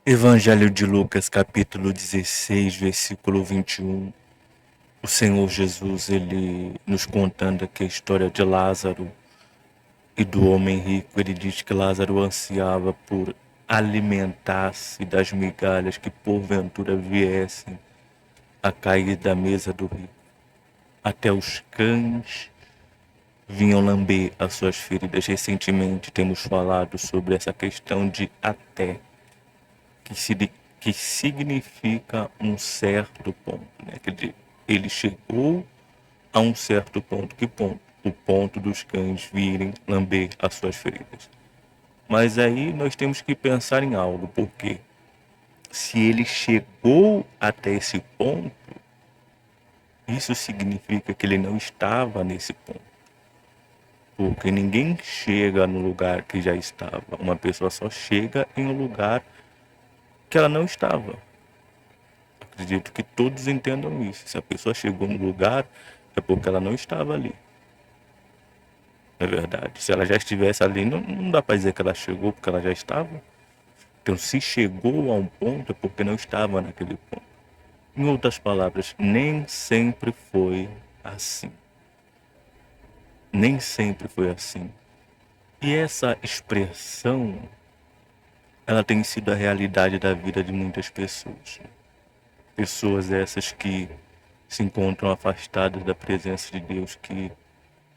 Evangelho de Lucas, capítulo 16, versículo 21. O Senhor Jesus, ele nos contando aqui a história de Lázaro e do homem rico. Ele diz que Lázaro ansiava por alimentar-se das migalhas que porventura viessem a cair da mesa do rico. Até os cães vinham lamber as suas feridas. Recentemente temos falado sobre essa questão de até, que, se, que significa um certo ponto, né? Ele chegou a um certo ponto. Que ponto? O ponto dos cães virem lamber as suas feridas. Mas aí nós temos que pensar em algo, porque se ele chegou até esse ponto, isso significa que ele não estava nesse ponto. Porque ninguém chega no lugar que já estava. Uma pessoa só chega em um lugar que ela não estava. Acredito que todos entendam isso. Se a pessoa chegou no lugar, é porque ela não estava ali. Não é verdade? Se ela já estivesse ali, não dá para dizer que ela chegou porque ela já estava. Então, se chegou a um ponto, é porque não estava naquele ponto. Em outras palavras, nem sempre foi assim. Nem sempre foi assim. E essa expressão, ela tem sido a realidade da vida de muitas pessoas. Pessoas essas que se encontram afastadas da presença de Deus, que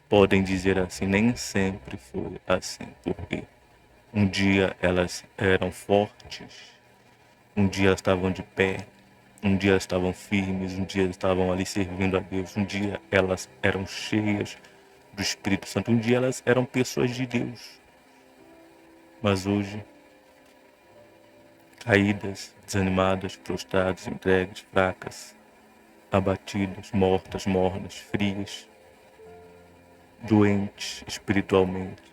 podem dizer assim, nem sempre foi assim, porque um dia elas eram fortes, um dia elas estavam de pé, um dia elas estavam firmes, um dia elas estavam ali servindo a Deus, um dia elas eram cheias do Espírito Santo, um dia elas eram pessoas de Deus. Mas hoje, caídas, desanimadas, prostradas, entregues, fracas, abatidas, mortas, mornas, frias, doentes espiritualmente,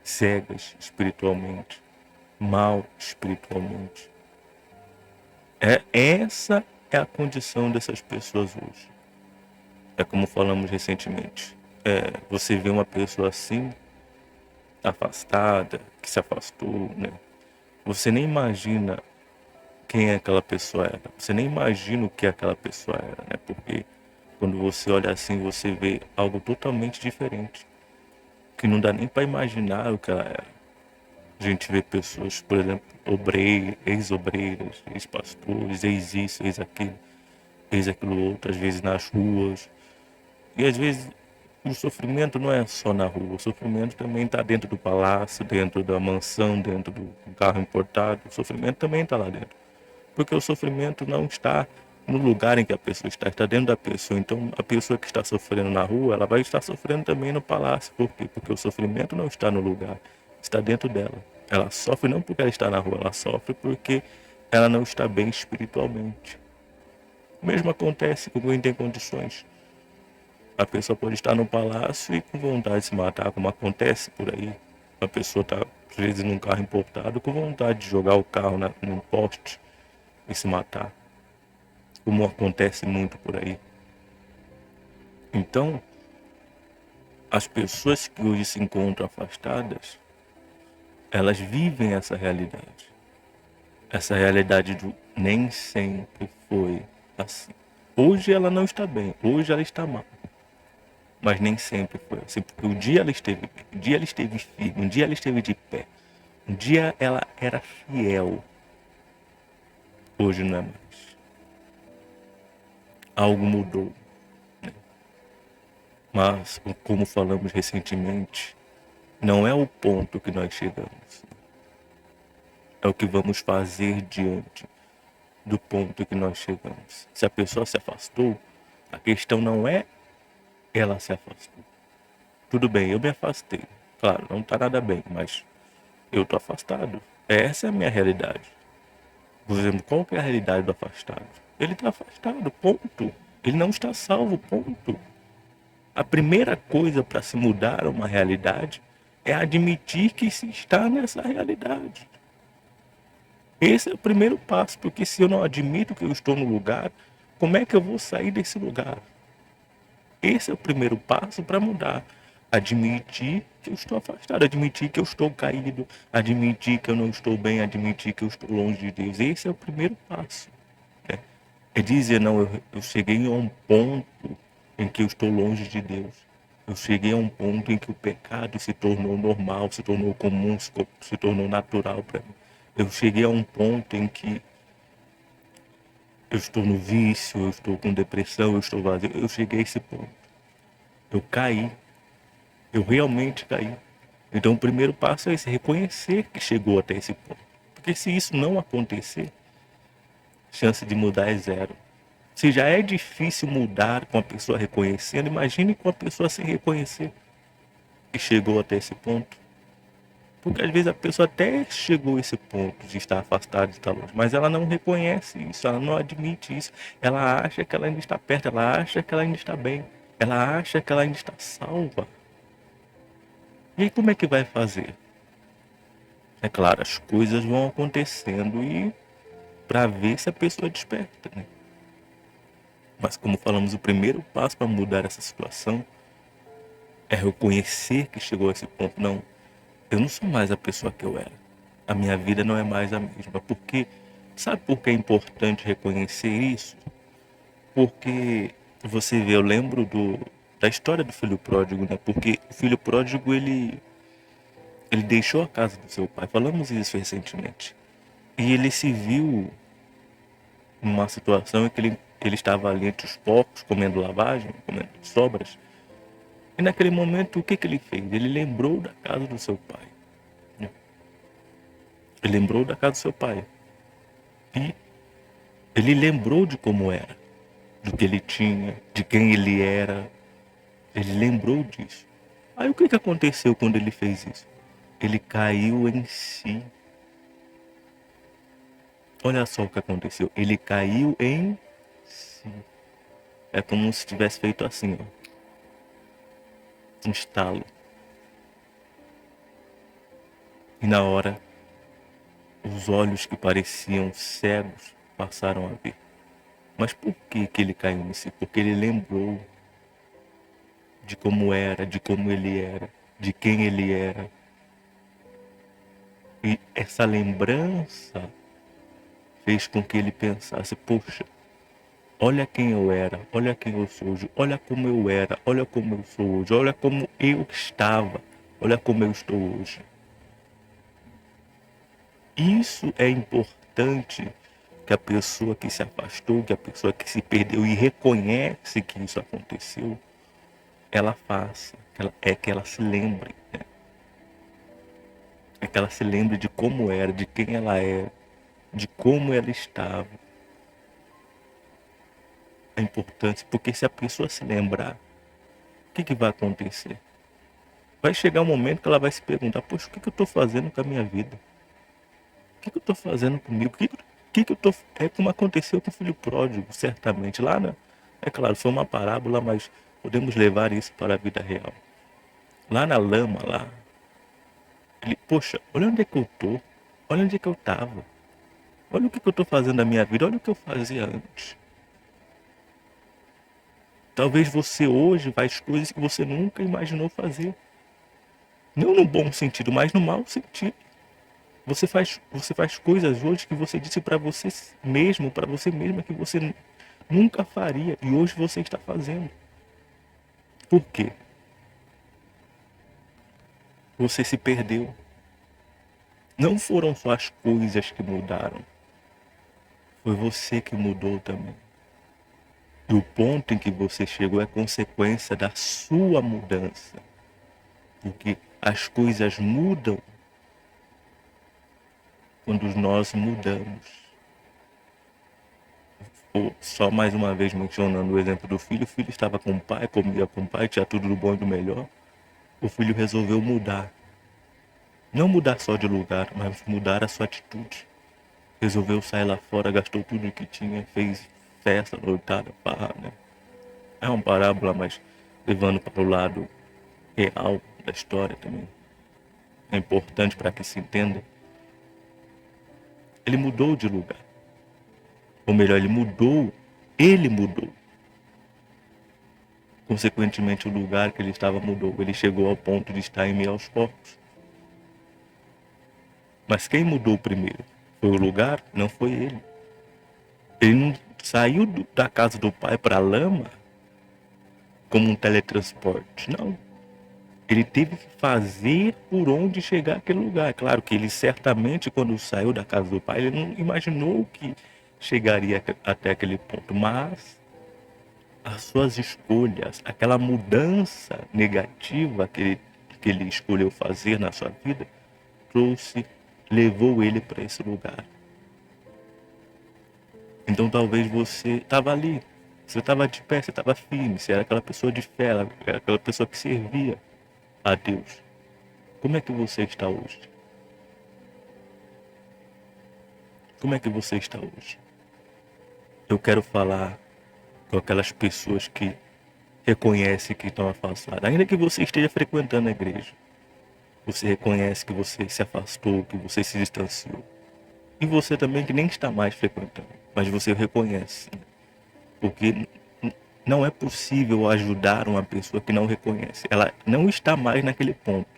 cegas espiritualmente, mal espiritualmente. Essa é a condição dessas pessoas hoje. É como falamos recentemente. Você vê uma pessoa assim, afastada, que se afastou, né? Você nem imagina quem aquela pessoa era. Você nem imagina o que aquela pessoa era, né? Porque quando você olha assim, você vê algo totalmente diferente, que não dá nem para imaginar o que ela era. A gente vê pessoas, por exemplo, ex-obreiras, ex-pastores, ex-isso, ex-aquilo, ex-aquilo outro, às vezes nas ruas. E às vezes o sofrimento não é só na rua, o sofrimento também está dentro do palácio, dentro da mansão, dentro do carro importado. O sofrimento também está lá dentro. Porque o sofrimento não está no lugar em que a pessoa está, está dentro da pessoa. Então, a pessoa que está sofrendo na rua, ela vai estar sofrendo também no palácio. Por quê? Porque o sofrimento não está no lugar, está dentro dela. Ela sofre não porque ela está na rua, ela sofre porque ela não está bem espiritualmente. O mesmo acontece com quem tem condições. A pessoa pode estar no palácio e com vontade de se matar, como acontece por aí. A pessoa está, às vezes, num carro importado com vontade de jogar o carro num poste e se matar, como acontece muito por aí. Então, as pessoas que hoje se encontram afastadas, elas vivem essa realidade. Essa realidade do nem sempre foi assim. Hoje ela não está bem, hoje ela está mal. Mas nem sempre foi assim, porque um dia ela esteve bem, um dia ela esteve firme, um dia ela esteve de pé, um dia ela era fiel. Hoje não é mais. Algo mudou. Mas, como falamos recentemente, não é o ponto que nós chegamos. É o que vamos fazer diante do ponto que nós chegamos. Se a pessoa se afastou, a questão não é ela se afastou. Tudo bem, eu me afastei. Claro, não está nada bem, mas eu estou afastado. Essa é a minha realidade. Por exemplo, qual que é a realidade do afastado? Ele está afastado, ponto. Ele não está salvo, ponto. A primeira coisa para se mudar uma realidade é admitir que se está nessa realidade. Esse é o primeiro passo, porque se eu não admito que eu estou no lugar, como é que eu vou sair desse lugar? Esse é o primeiro passo para mudar. admitir que eu estou afastado, admitir que eu estou caído, admitir que eu não estou bem, admitir que eu estou longe de Deus. Esse é o primeiro passo. Né? É dizer, não, eu cheguei a um ponto em que eu estou longe de Deus. Eu cheguei a um ponto em que o pecado se tornou normal, se tornou comum, se tornou natural para mim. Eu cheguei a um ponto em que eu estou no vício, eu estou com depressão, eu estou vazio. Eu cheguei a esse ponto. Eu caí. Eu realmente caí. Então o primeiro passo é esse, reconhecer que chegou até esse ponto. Porque se isso não acontecer, chance de mudar é zero. Se já é difícil mudar com a pessoa reconhecendo, imagine com a pessoa sem reconhecer que chegou até esse ponto. Porque às vezes a pessoa até chegou a esse ponto de estar afastada, de estar longe, mas ela não reconhece isso, ela não admite isso. Ela acha que ela ainda está perto, ela acha que ela ainda está bem, ela acha que ela ainda está salva. E aí como é que vai fazer? É claro, as coisas vão acontecendo e para ver se a pessoa desperta, né? Mas como falamos, o primeiro passo para mudar essa situação é reconhecer que chegou a esse ponto. Não, eu não sou mais a pessoa que eu era. A minha vida não é mais a mesma. Porque, sabe por que é importante reconhecer isso? Porque você vê, eu lembro da história do filho pródigo, né? Porque o filho pródigo, ele deixou a casa do seu pai. Falamos isso recentemente. E ele se viu numa situação em que ele estava ali entre os porcos, comendo lavagem, comendo sobras. E naquele momento, o que ele fez? Ele lembrou da casa do seu pai. Ele lembrou da casa do seu pai. E ele lembrou de como era, do que ele tinha, de quem ele era. Ele lembrou disso. Aí o que aconteceu quando ele fez isso? Ele caiu em si. Olha só o que aconteceu. Ele caiu em si. É como se tivesse feito assim, ó. Um estalo. E na hora, os olhos que pareciam cegos passaram a ver. Mas por que ele caiu em si? Porque ele lembrou de como era, de como ele era, de quem ele era. E essa lembrança fez com que ele pensasse, poxa, olha quem eu era, olha quem eu sou hoje, olha como eu era, olha como eu sou hoje, olha como eu estava, olha como eu estou hoje. Isso é importante que a pessoa que se afastou, que a pessoa que se perdeu e reconhece que isso aconteceu, ela faça, que ela se lembre, né? É que ela se lembre de como era, de quem ela é, de como ela estava. É importante, porque se a pessoa se lembrar, o que vai acontecer? Vai chegar um momento que ela vai se perguntar, poxa, o que eu estou fazendo com a minha vida? O que eu estou fazendo comigo? O que eu tô... É como aconteceu com o filho pródigo, certamente. Lá, né? É claro, foi uma parábola, mas podemos levar isso para a vida real. Lá na lama, lá, ele, poxa, olha onde é que eu tô. Olha onde é que eu estava. Olha o que eu estou fazendo na minha vida. Olha o que eu fazia antes. Talvez você hoje faz coisas que você nunca imaginou fazer. Não no bom sentido, mas no mau sentido. Você faz coisas hoje que você disse para você mesma que você nunca faria e hoje você está fazendo. Por quê? Você se perdeu. Não foram só as coisas que mudaram, foi você que mudou também. E o ponto em que você chegou é consequência da sua mudança. Porque as coisas mudam quando nós mudamos. Só mais uma vez mencionando o exemplo do filho, o filho estava com o pai, comia com o pai, tinha tudo do bom e do melhor. O filho resolveu mudar. Não mudar só de lugar, mas mudar a sua atitude. Resolveu sair lá fora, gastou tudo o que tinha, fez festa, noitada, farra, né? É uma parábola, mas levando para o lado real da história também. É importante para que se entenda. Ele mudou de lugar. Ou melhor, ele mudou. Consequentemente, o lugar que ele estava mudou. Ele chegou ao ponto de estar em meio aos corpos. Mas quem mudou primeiro? Foi o lugar? Não foi ele. Ele não saiu da casa do pai para a lama como um teletransporte. Não. Ele teve que fazer por onde chegar àquele lugar. Claro que ele certamente, quando saiu da casa do pai, ele não imaginou que chegaria até aquele ponto. Mas as suas escolhas, aquela mudança negativa que ele escolheu fazer na sua vida, levou ele para esse lugar. Então talvez você estava ali, você estava de pé, você estava firme, você era aquela pessoa de fé, era aquela pessoa que servia a Deus. Como é que você está hoje? Como é que você está hoje? Eu quero falar com aquelas pessoas que reconhecem que estão afastadas. Ainda que você esteja frequentando a igreja, você reconhece que você se afastou, que você se distanciou. E você também que nem está mais frequentando, mas você reconhece. Porque não é possível ajudar uma pessoa que não reconhece. Ela não está mais naquele ponto.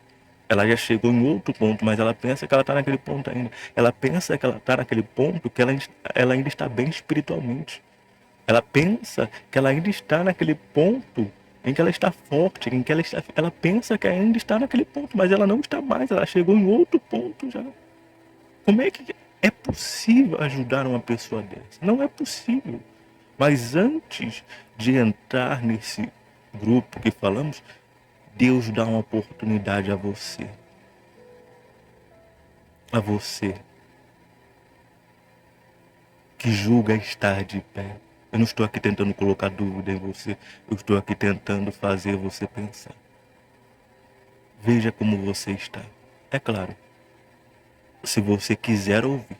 Ela já chegou em outro ponto, mas ela pensa que ela está naquele ponto ainda. Ela pensa que ela está naquele ponto que ela ainda está bem espiritualmente. Ela pensa que ela ainda está naquele ponto em que ela está forte, em que ela pensa que ainda está naquele ponto, mas ela não está mais. Ela chegou em outro ponto já. Como é que é possível ajudar uma pessoa dessa? Não é possível. Mas antes de entrar nesse grupo que falamos, Deus dá uma oportunidade a você. A você que julga estar de pé. Eu não estou aqui tentando colocar dúvida em você. Eu estou aqui tentando fazer você pensar. Veja como você está. É claro, se você quiser ouvir.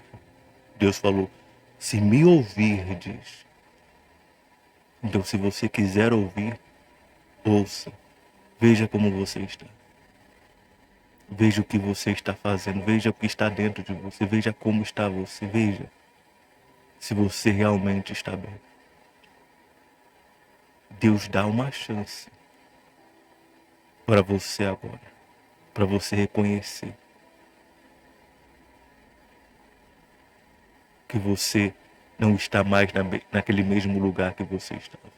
Deus falou, se me ouvirdes. Então, se você quiser ouvir, ouça. Veja como você está. Veja o que você está fazendo. Veja o que está dentro de você. Veja como está você. Veja se você realmente está bem. Deus dá uma chance para você agora. Para você reconhecer que você não está mais naquele mesmo lugar que você estava.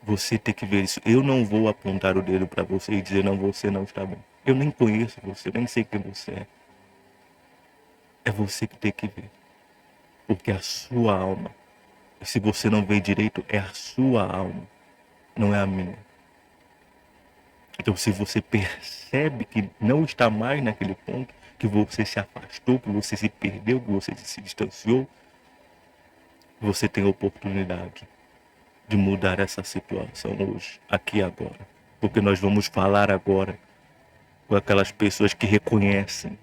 Você tem que ver isso. Eu não vou apontar o dedo para você e dizer, não, você não está bem. Eu nem conheço você, eu nem sei quem você é. É você que tem que ver. Porque a sua alma, se você não vê direito, é a sua alma, não é a minha. Então, se você percebe que não está mais naquele ponto, que você se afastou, que você se perdeu, que você se distanciou, você tem a oportunidade de mudar essa situação hoje, aqui e agora. Porque nós vamos falar agora com aquelas pessoas que reconhecem,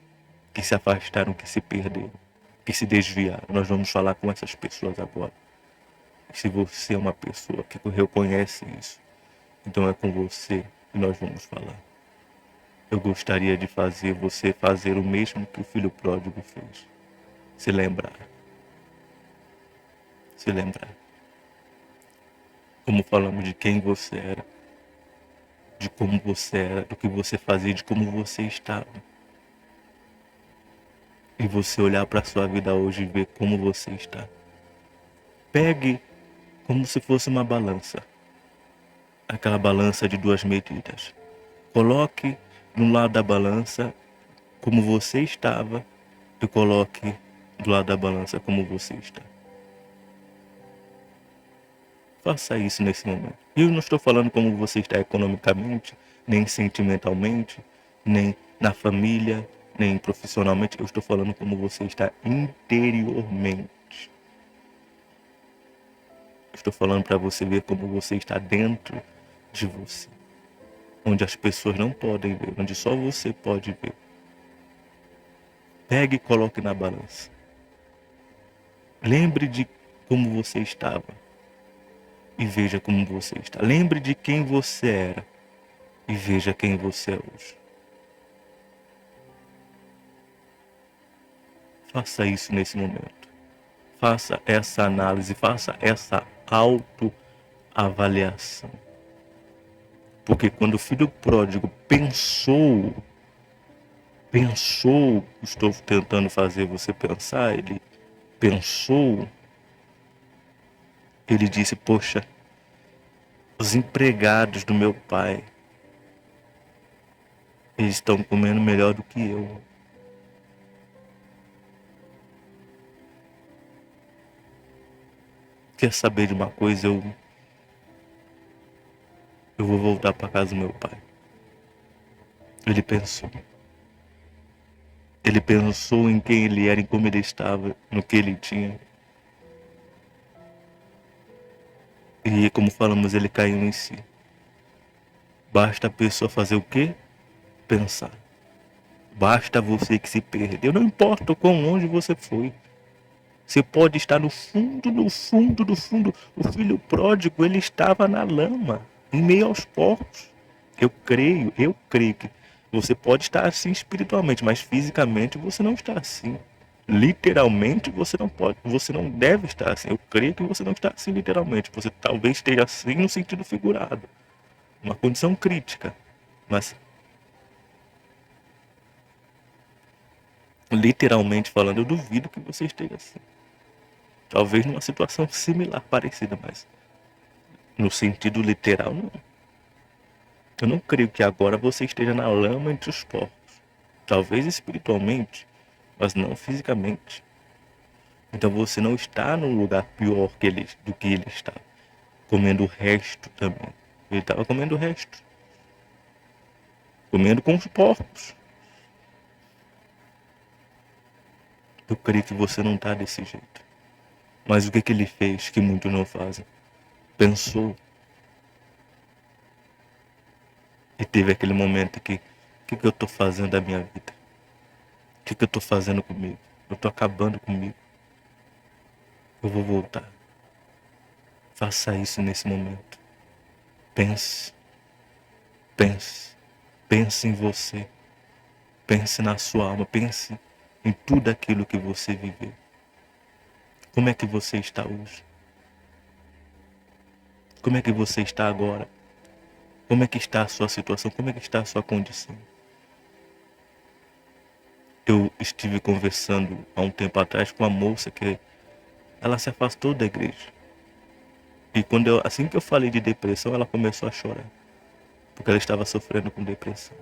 que se afastaram, que se perderam, que se desviaram. Nós vamos falar com essas pessoas agora. E se você é uma pessoa que reconhece isso, então é com você que nós vamos falar. Eu gostaria de fazer você fazer o mesmo que o filho pródigo fez. Se lembrar. Se lembrar. Como falamos de quem você era, de como você era, do que você fazia, de como você estava. E você olhar para a sua vida hoje e ver como você está. Pegue como se fosse uma balança. Aquela balança de 2 medidas. Coloque no lado da balança como você estava e coloque do lado da balança como você está. Faça isso nesse momento. E eu não estou falando como você está economicamente, nem sentimentalmente, nem na família, nem profissionalmente. Eu estou falando como você está interiormente. Estou falando para você ver como você está dentro de você. Onde as pessoas não podem ver, onde só você pode ver. Pegue e coloque na balança. Lembre de como você estava e veja como você está. Lembre de quem você era e veja quem você é hoje. Faça isso nesse momento. Faça essa análise, faça essa avaliação. Porque quando o filho pródigo pensou, estou tentando fazer você pensar, ele pensou, ele disse, poxa, os empregados do meu pai, eles estão comendo melhor do que eu. Quer saber de uma coisa? Eu vou voltar para casa do meu pai. Ele pensou. Ele pensou em quem ele era, em como ele estava, no que ele tinha. E como falamos, ele caiu em si. Basta a pessoa fazer o quê? Pensar. Basta você que se perdeu. Não importa o quão longe você foi. Você pode estar no fundo, no fundo, no fundo. O filho pródigo, ele estava na lama, em meio aos porcos. Eu creio que você pode estar assim espiritualmente, mas fisicamente você não está assim. Literalmente você não pode, você não deve estar assim. Eu creio que você não está assim literalmente. Você talvez esteja assim no sentido figurado, uma condição crítica, mas literalmente falando, eu duvido que você esteja assim. Talvez numa situação similar, parecida, mas no sentido literal, não. Eu não creio que agora você esteja na lama entre os porcos. Talvez espiritualmente, mas não fisicamente. Então você não está num lugar pior do que ele está. Comendo o resto também. Ele estava comendo o resto. Comendo com os porcos. Eu creio que você não está desse jeito. Mas o que ele fez que muitos não fazem? Pensou. E teve aquele momento que, o que eu estou fazendo da minha vida? O que eu estou fazendo comigo? Eu estou acabando comigo. Eu vou voltar. Faça isso nesse momento. Pense. Pense. Pense em você. Pense na sua alma. Pense em tudo aquilo que você viveu. Como é que você está hoje? Como é que você está agora? Como é que está a sua situação? Como é que está a sua condição? Eu estive conversando há um tempo atrás com uma moça que ela se afastou da igreja. E assim que eu falei de depressão, ela começou a chorar. Porque ela estava sofrendo com depressão.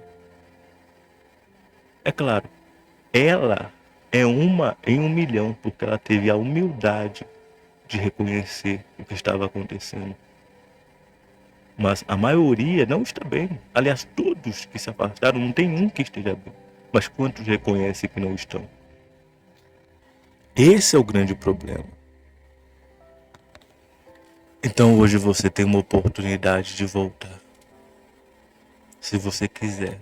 É claro, ela é uma em 1 milhão, porque ela teve a humildade de reconhecer o que estava acontecendo. Mas a maioria não está bem. Aliás, todos que se afastaram, não tem um que esteja bem. Mas quantos reconhecem que não estão? Esse é o grande problema. Então hoje você tem uma oportunidade de voltar. Se você quiser.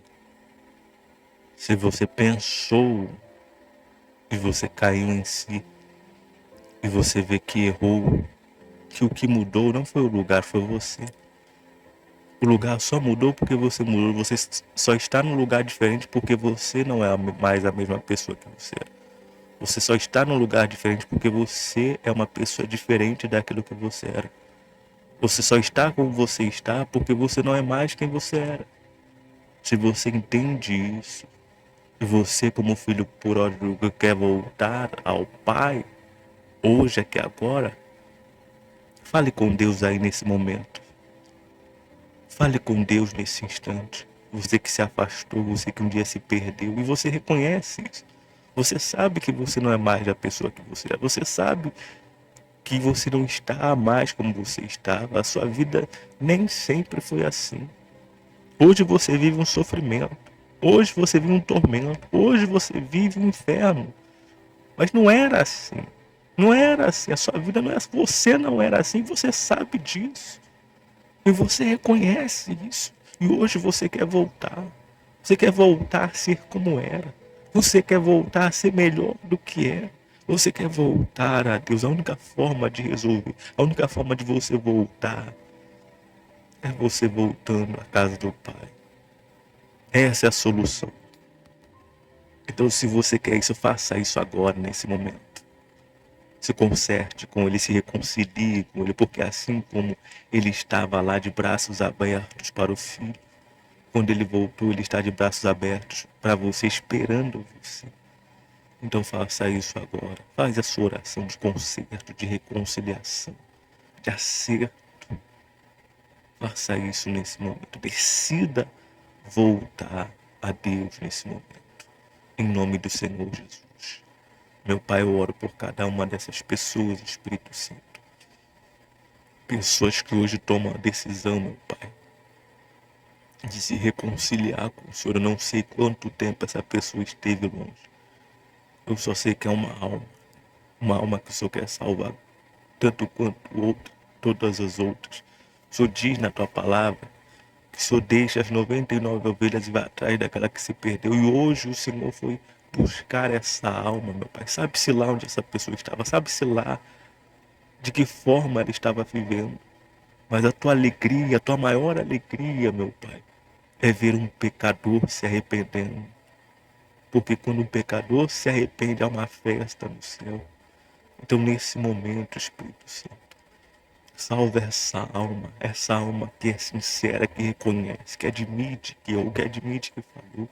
Se você pensou e você caiu em si, e você vê que errou, que o que mudou não foi o lugar, foi você. O lugar só mudou porque você mudou. Você só está num lugar diferente porque você não é mais a mesma pessoa que você era. Você só está num lugar diferente porque você é uma pessoa diferente daquilo que você era. Você só está como você está porque você não é mais quem você era. Se você entende isso, e você como filho pródigo quer voltar ao Pai, hoje, aqui agora, fale com Deus aí nesse momento. Fale com Deus nesse instante. Você que se afastou, você que um dia se perdeu, e você reconhece isso. Você sabe que você não é mais a pessoa que você é. Você sabe que você não está mais como você estava. A sua vida nem sempre foi assim. Hoje você vive um sofrimento. Hoje você vive um tormento. Hoje você vive um inferno. Mas não era assim. Não era assim. A sua vida não era assim. Você não era assim. Você sabe disso. E você reconhece isso. E hoje você quer voltar. Você quer voltar a ser como era. Você quer voltar a ser melhor do que é. Você quer voltar a Deus. A única forma de resolver, a única forma de você voltar é você voltando à casa do Pai. Essa é a solução. Então, se você quer isso, faça isso agora, nesse momento. se conserte com ele, se reconcilie com ele, porque assim como ele estava lá de braços abertos para o filho, quando ele voltou, ele está de braços abertos para você, esperando você. Então faça isso agora. Faz a sua oração de conserto, de reconciliação, de acerto. Faça isso nesse momento. Decida voltar a Deus nesse momento. Em nome do Senhor Jesus. Meu Pai, eu oro por cada uma dessas pessoas, Espírito Santo. Pessoas que hoje tomam a decisão, meu Pai, de se reconciliar com o Senhor. Eu não sei quanto tempo essa pessoa esteve longe. Eu só sei que é uma alma que o Senhor quer salvar, tanto quanto todas as outras. O Senhor diz na tua palavra que o Senhor deixa as 99 ovelhas e vai atrás daquela que se perdeu. E hoje o Senhor foi buscar essa alma, meu Pai. Sabe-se lá onde essa pessoa estava, sabe-se lá de que forma ela estava vivendo. Mas a tua alegria, a tua maior alegria, meu Pai, é ver um pecador se arrependendo. Porque quando um pecador se arrepende, há uma festa no céu. Então, nesse momento, Espírito Santo, salve essa alma que é sincera, que reconhece, que admite que errou, que admite que falhou,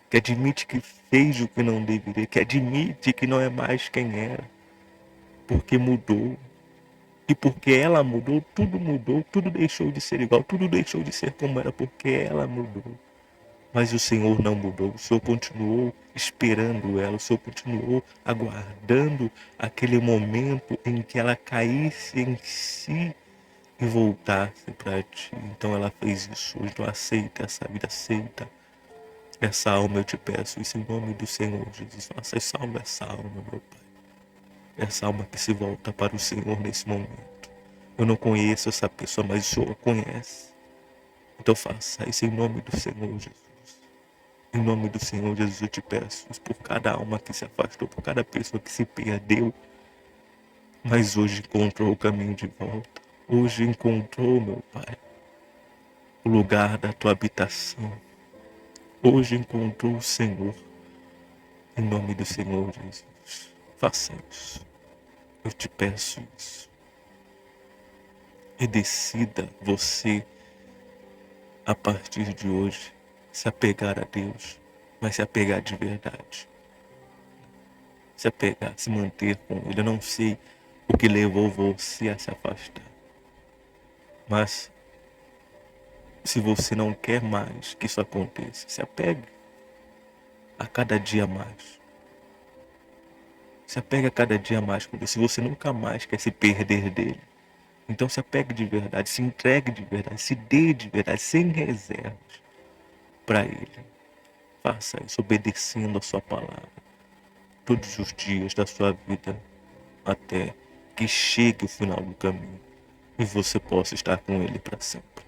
que admite que fez o que não deveria, que admite que não é mais quem era, porque mudou. E porque ela mudou, tudo deixou de ser igual, tudo deixou de ser como era, porque ela mudou. Mas o Senhor não mudou, o Senhor continuou esperando ela, o Senhor continuou aguardando aquele momento em que ela caísse em si e voltasse para ti. Então ela fez isso hoje. Então aceita essa vida, aceita essa alma, eu te peço isso em nome do Senhor Jesus. Faça e salva essa alma, meu Pai. Essa alma que se volta para o Senhor nesse momento. Eu não conheço essa pessoa, mas o Senhor a conhece. Então faça isso em nome do Senhor Jesus. Em nome do Senhor Jesus eu te peço isso por cada alma que se afastou, por cada pessoa que se perdeu, mas hoje encontrou o caminho de volta. Hoje encontrou, meu Pai, o lugar da tua habitação. Hoje encontrou o Senhor. Em nome do Senhor Jesus. Faça isso. Eu te peço isso. E decida você, a partir de hoje, se apegar a Deus, mas se apegar de verdade. Se apegar, se manter com Ele. Eu não sei o que levou você a se afastar. Mas, se você não quer mais que isso aconteça, se apegue a cada dia mais. Se apegue a cada dia mais com Deus. Se você nunca mais quer se perder dele, então se apegue de verdade, se entregue de verdade, se dê de verdade, sem reservas para Ele. Faça isso obedecendo a sua palavra todos os dias da sua vida até que chegue o final do caminho e você possa estar com Ele para sempre.